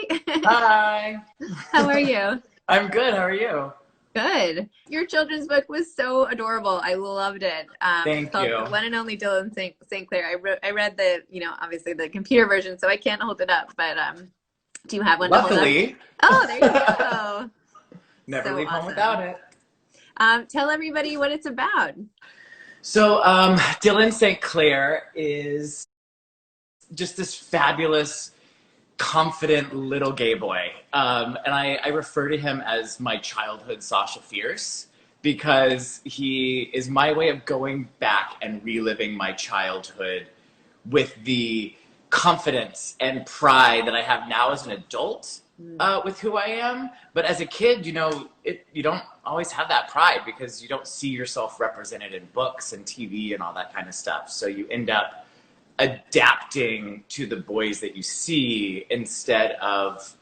Hi. How are you? I'm good. How are you? Good. Your children's book was so adorable. I loved it. It's Thank called you. The One and Only Dylan St. Clair. I read the, obviously the computer version, so I can't hold it up, but do you have one to hold up? Luckily, Oh, there you go. never So leave home without awesome. it. Tell everybody what it's about. Dylan St. Clair is just this fabulous, confident little gay boy. And I refer to him as my childhood Sasha Fierce because he is my way of going back and reliving my childhood with the confidence and pride that I have now as an adult with who I am. But as a kid, you don't always have that pride because you don't see yourself represented in books and TV and all that kind of stuff. So you end up adapting to the boys that you see instead of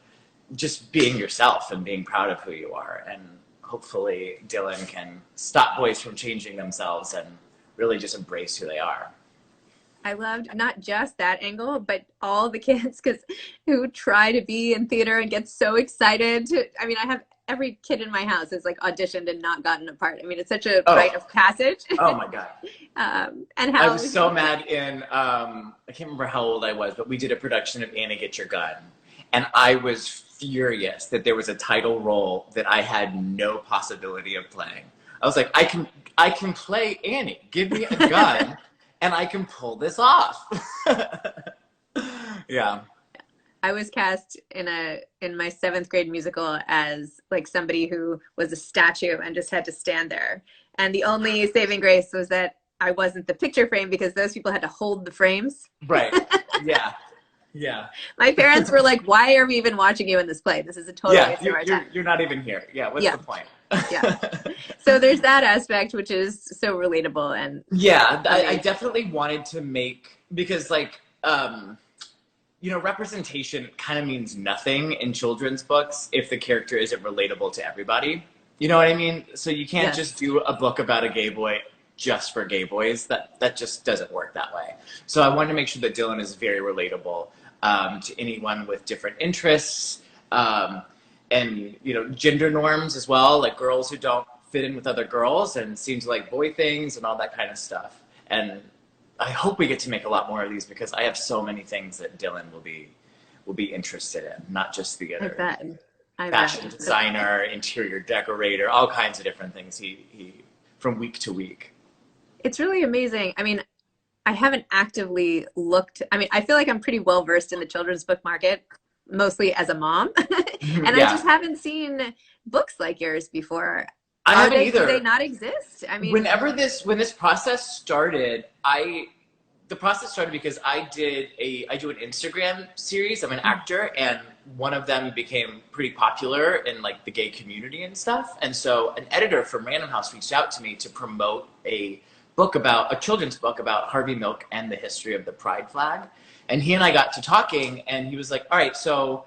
just being yourself and being proud of who you are. And hopefully Dylan can stop boys from changing themselves and really just embrace who they are. I loved not just that angle, but all the kids because who try to be in theater and get so excited. I have every kid in my house has like auditioned and not gotten a part. I mean, it's such a rite Oh, of passage. oh my God. And I how was so mad I can't remember how old I was, but we did a production of Anna Get Your Gun. And I was furious that there was a title role that I had no possibility of playing. I was like, I can play Annie. Give me a gun and I can pull this off. Yeah. I was cast in my seventh grade musical as like somebody who was a statue and just had to stand there. And the only saving grace was that I wasn't the picture frame because those people had to hold the frames. Right. Yeah. Yeah. My parents were like, "Why are we even watching you in this play? This is a total Yeah. waste of You're, our you're, time." you're not even here. Yeah. What's Yeah, the point? yeah. So there's that aspect which is so relatable and Yeah, I amazing. definitely wanted to make because representation kind of means nothing in children's books if the character isn't relatable to everybody. You know what I mean? So you can't just Yes. do a book about a gay boy just for gay boys. That just doesn't work that way. So I wanted to make sure that Dylan is very relatable to anyone with different interests and gender norms as well, like girls who don't fit in with other girls and seem to like boy things and all that kind of stuff. And I hope we get to make a lot more of these because I have so many things that Dylan will be interested in, not just I theater, bet. I fashion bet. designer, interior decorator, all kinds of different things. He from week to week. It's really amazing. I mean, I haven't actively looked. I mean, I feel like I'm pretty well versed in the children's book market, mostly as a mom. And I just Yeah, haven't seen books like yours before. I haven't Do they either. not exist? I mean, When this process started, the process started because I do an Instagram series. I'm an actor, and one of them became pretty popular in like the gay community and stuff. And so an editor from Random House reached out to me to promote a children's book about Harvey Milk and the history of the pride flag. And he and I got to talking, and he was like, "All right, so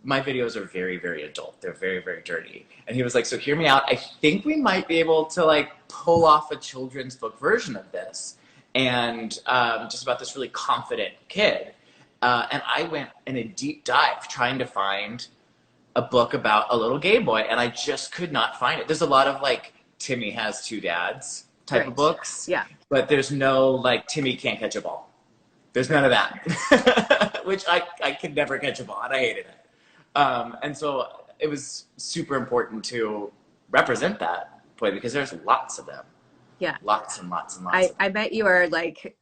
my videos are very, very adult. They're very, very dirty." And he was like, "So hear me out. I think we might be able to like pull off a children's book version of this." And just about this really confident kid. And I went in a deep dive trying to find a book about a little gay boy, and I just could not find it. There's a lot of like Timmy has two dads type of right. books, Yeah. but there's no like Timmy can't catch a ball. There's none of that, which I could never catch a ball, and I hated it. And so it was super important to represent that boy because there's lots of them, Yeah. lots and lots and lots of I them. bet you are like,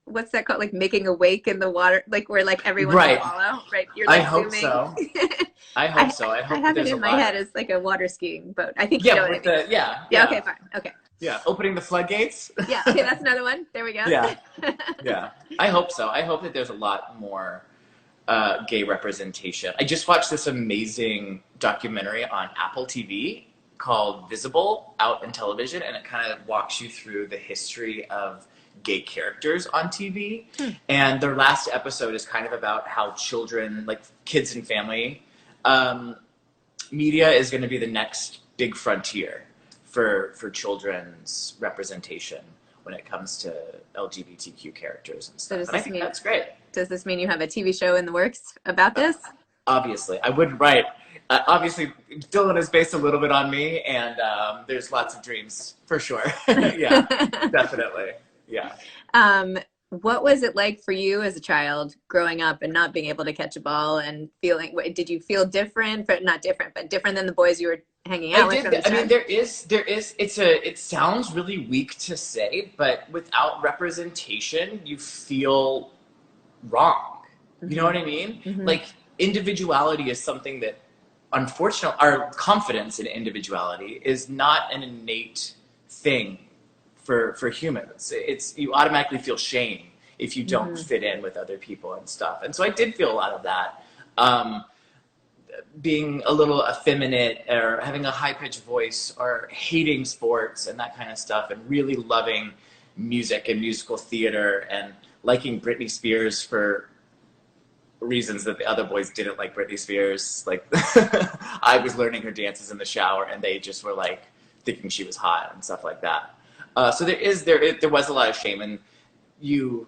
what's that called? Like making a wake in the water, like where like everyone can Right. follow, right? You're I like hope zooming. so. I hope so. I I hope that have it there's a in my lot. head as like a water skiing boat. I think you know Yeah, what I with mean. the yeah, Yeah, okay, yeah, fine. Okay. yeah. Opening the floodgates. Yeah, okay, that's another one. There we go. Yeah, yeah. I hope so. I hope that there's a lot more gay representation. I just watched this amazing documentary on Apple TV called Visible out in television, and it kind of walks you through the history of gay characters on TV. And their last episode is kind of about how children, like kids and family, um, media is going to be the next big frontier for children's representation when it comes to LGBTQ characters and So stuff. And I think that's great. does this mean you have a TV show in the works about this? Obviously, I wouldn't write. Obviously, Dylan is based a little bit on me, and there's lots of dreams for sure. Yeah, definitely. Yeah. Um, what was it like for you as a child growing up and not being able to catch a ball and feeling, did you feel different, but not different, but different than the boys you were hanging out I with from did. the I mean, start? it sounds really weak to say, but without representation, you feel wrong. You know Hmm. what I mean? Hmm. Like, individuality is something that, unfortunately, our confidence in individuality is not an innate thing for humans. It's, you automatically feel shame if you don't Hmm. fit in with other people and stuff. And so I did feel a lot of that. Um, Being a little effeminate or having a high pitched voice or hating sports and that kind of stuff, and really loving music and musical theater and liking Britney Spears for reasons that the other boys didn't like Britney Spears. Like, I was learning her dances in the shower and they just were like thinking she was hot and stuff like that. So there was a lot of shame, and you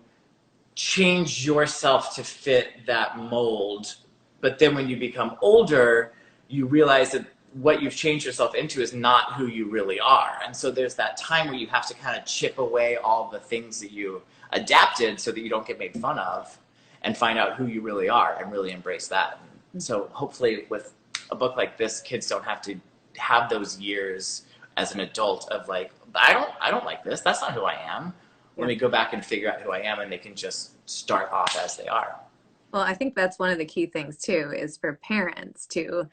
change yourself to fit that mold. But then when you become older, you realize that what you've changed yourself into is not who you really are. And so there's that time where you have to kind of chip away all the things that you adapted so that you don't get made fun of, and find out who you really are and really embrace that. So hopefully with a book like this, kids don't have to have those years as an adult of like, I don't like this. That's not who I am. Let Yeah. me go back and figure out who I am, and they can just start off as they are. Well, I think that's one of the key things too, is for parents to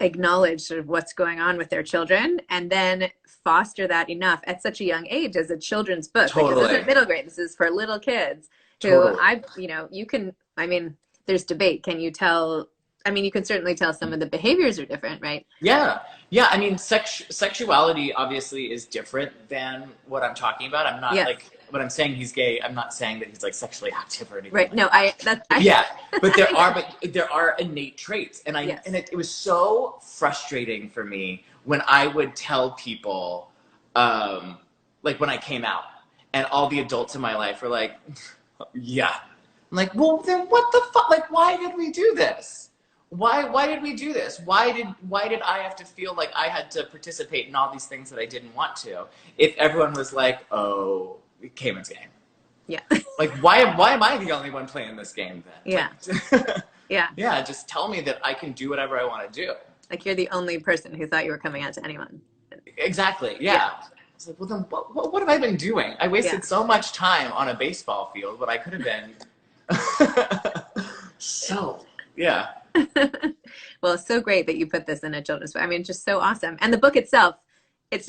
acknowledge sort of what's going on with their children and then foster that enough at such a young age as a children's book. Like, this Totally. isn't middle grade. This is for little kids who Totally. you can, I mean, there's debate. Can you tell, I mean, you can certainly tell some of the behaviors are different, right? Yeah. Yeah. I mean, sexuality obviously is different than what I'm talking about. I'm not Yes. like, when I'm saying he's gay, I'm not saying that he's like sexually active or anything Right. like No, that. I, Yeah, but there are innate traits, and yes. it was so frustrating for me when I would tell people, like when I came out, and all the adults in my life were like, "Yeah," I'm like, "Well, then what the fuck? Like, why did we do this? Why did we do this? Why did I have to feel like I had to participate in all these things that I didn't want to? If everyone was like, oh, Kamen's game." Yeah. Like, why am I the only one playing this game then? Yeah. Like, Yeah. yeah, just tell me that I can do whatever I want to do. Like, you're the only person who thought you were coming out to anyone. Exactly, yeah. Yeah. It's like, well, then what have I been doing? I wasted Yeah. so much time on a baseball field when I could have been. So, yeah. Well, it's so great that you put this in a children's book. I mean, just so awesome. And the book itself, it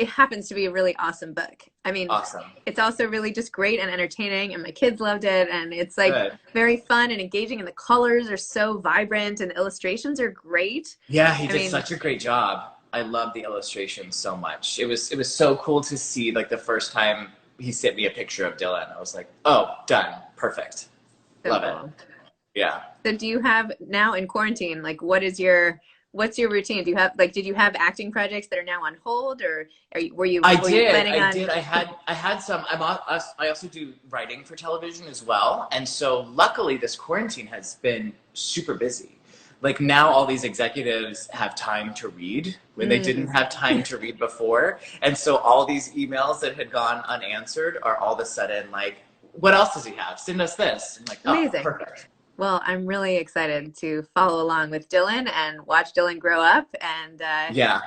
happens to be a really awesome book. I mean, Awesome. it's also really just great and entertaining, and my kids loved it. And it's like Good. very fun and engaging, and the colors are so vibrant, and the illustrations are great. Yeah, he I did mean, such a great job. I love the illustrations so much. It was so cool to see, like, the first time he sent me a picture of Dylan. I was like, oh, done. Perfect. so Love cool. it. Yeah. So do you have now in quarantine, like, what's your routine? Do you have, like, did you have acting projects that are now on hold, or were you planning on? I did. I had some. I also do writing for television as well. And so luckily this quarantine has been super busy. Like, now all these executives have time to read when they didn't have time to read before. And so all these emails that had gone unanswered are all of a sudden like, what else does he have? Send us this. I'm like, oh, Amazing. perfect. Well, I'm really excited to follow along with Dylan and watch Dylan grow up. And Yeah,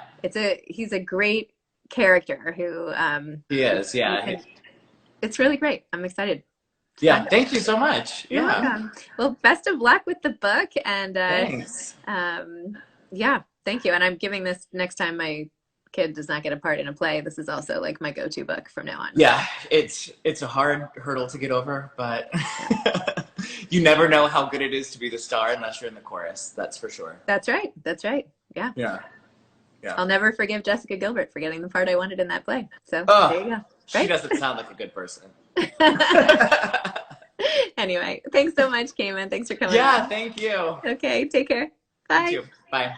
he's a great character who he is. Yeah. it's really great. I'm excited. Yeah. Thank you so much. You're Yeah. welcome. Well, best of luck with the book. And Thanks. yeah, thank you. And I'm giving this next time my kid does not get a part in a play. This is also like my go-to book from now on. Yeah, it's a hard hurdle to get over, but you never know how good it is to be the star unless you're in the chorus. That's for sure. That's right. That's right. Yeah. Yeah. Yeah. I'll never forgive Jessica Gilbert for getting the part I wanted in that play. So Oh, there you go. She Right? doesn't sound like a good person. Anyway, thanks so much, Kamen. Thanks for coming Yeah, on. thank you. Okay, take care. You Bye. too. Bye.